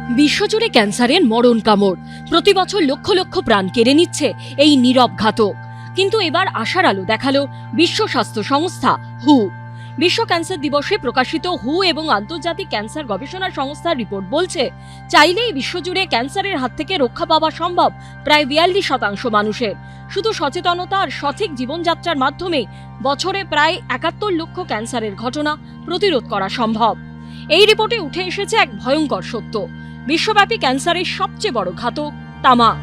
বিশ্বজুড়ে ক্যান্সারের মরণ কামড়। প্রতি বছর লক্ষ লক্ষ প্রাণ কেড়ে নিচ্ছে এই নীরব ঘাতক। কিন্তু এবার আশার আলো দেখালো বিশ্ব স্বাস্থ্য সংস্থা হু। বিশ্ব ক্যান্সার দিবসে প্রকাশিত হু এবং আন্তর্জাতিক ক্যান্সার গবেষণা সংস্থার রিপোর্ট বলছে, চাইলেই বিশ্বজুড়ে ক্যান্সারের হাত থেকে রক্ষা পাওয়া সম্ভব প্রায় 42% মানুষের। শুধু সচেতনতা আর সঠিক জীবনযাত্রার মাধ্যমে বছরে প্রায় 71 লক্ষ ক্যান্সারের ঘটনা প্রতিরোধ করা সম্ভব। এই রিপোর্টে উঠে এসেছে এক ভয়ঙ্কর সত্য, বিশ্বব্যাপী ক্যান্সারের সবচেয়ে বড় ঘাতক তামাক।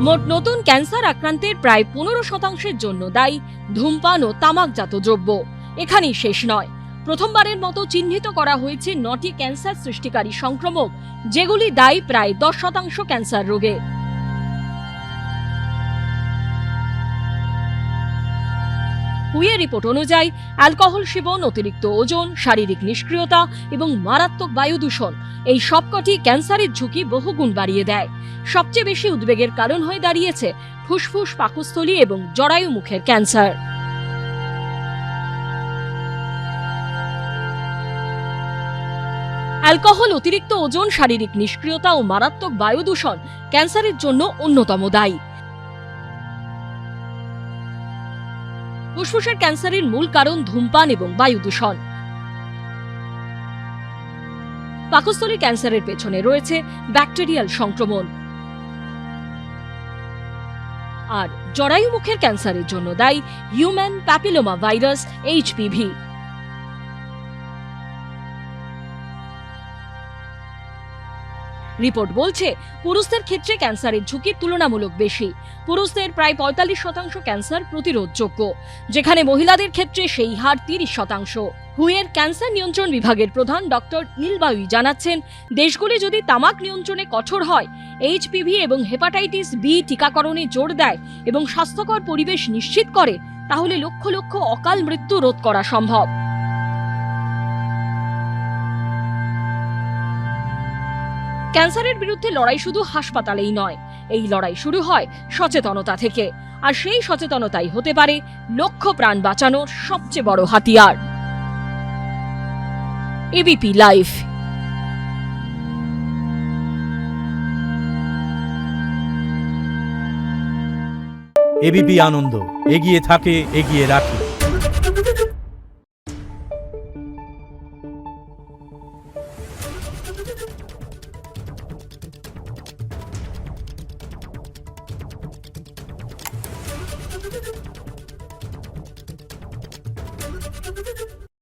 মোট নতুন ক্যান্সার আক্রান্তের প্রায় 15%-এর জন্য দায়ী ধূমপান ও তামাকজাত দ্রব্য। এখানেই শেষ নয়, প্রথমবারের মতো চিহ্নিত করা হয়েছে 9টি ক্যান্সার সৃষ্টিকারী সংক্রমক, যেগুলি দায়ী প্রায় 10% ক্যান্সার রোগে। হুয়ের রিপোর্ট অনুযায়ী অ্যালকোহল সেবন, অতিরিক্ত ওজন, শারীরিক নিষ্ক্রিয়তা এবং মারাত্মক বায়ু দূষণ এই সবকটি ক্যান্সারের ঝুঁকি বহুগুণ বাড়িয়ে দেয়। সবচেয়ে বেশি উদ্বেগের কারণ হয়ে দাঁড়িয়েছে ফুসফুস, পাকস্থলী এবং জরায়ু মুখের ক্যান্সার। অ্যালকোহল, অতিরিক্ত ওজন, শারীরিক নিষ্ক্রিয়তা ও মারাত্মক বায়ু দূষণ ক্যান্সারের জন্য অন্যতম দায়ী। ফুসফুসের ক্যান্সারের মূল কারণ ধূমপান এবং বায়ু দূষণ। পাকস্থলী ক্যান্সারের পেছনে রয়েছে ব্যাকটেরিয়াল সংক্রমণ। আর জরায়ু মুখের ক্যান্সারের জন্য দায়ী human papilloma virus HPV। Report বলছে, পুরুষদের ক্ষেত্রে ক্যান্সারের ঝুঁকি তুলনামূলক বেশি। পুরুষদের প্রায় 45% ক্যান্সার প্রতিরোধযোগ্য, যেখানে মহিলাদের ক্ষেত্রে সেই হার 30%। হুয়ের ক্যান্সার নিয়ন্ত্রণ বিভাগের প্রধান ডক্টর ইলবাউই জানাচ্ছেন, দেশগুলি যদি তামাক নিয়ন্ত্রণে কঠোর হয়, HPV এবং হেপাটাইটিস বি টিকাকরণে জোর দেয় এবং স্বাস্থ্যকর পরিবেশ নিশ্চিত করে, তাহলে লক্ষ লক্ষ অকাল মৃত্যু রোধ করা সম্ভব। ক্যান্সারের বিরুদ্ধে লড়াই শুধু হাসপাতালেই নয়, এই লড়াই শুরু হয় সচেতনতা থেকে। আর সেই সচেতনতাই হতে পারে লক্ষ প্রাণ বাঁচানোর সবচেয়ে বড় হাতিয়ার। ABP live. ABP আনন্দ, এগিয়ে থাকে, এগিয়ে রাখে।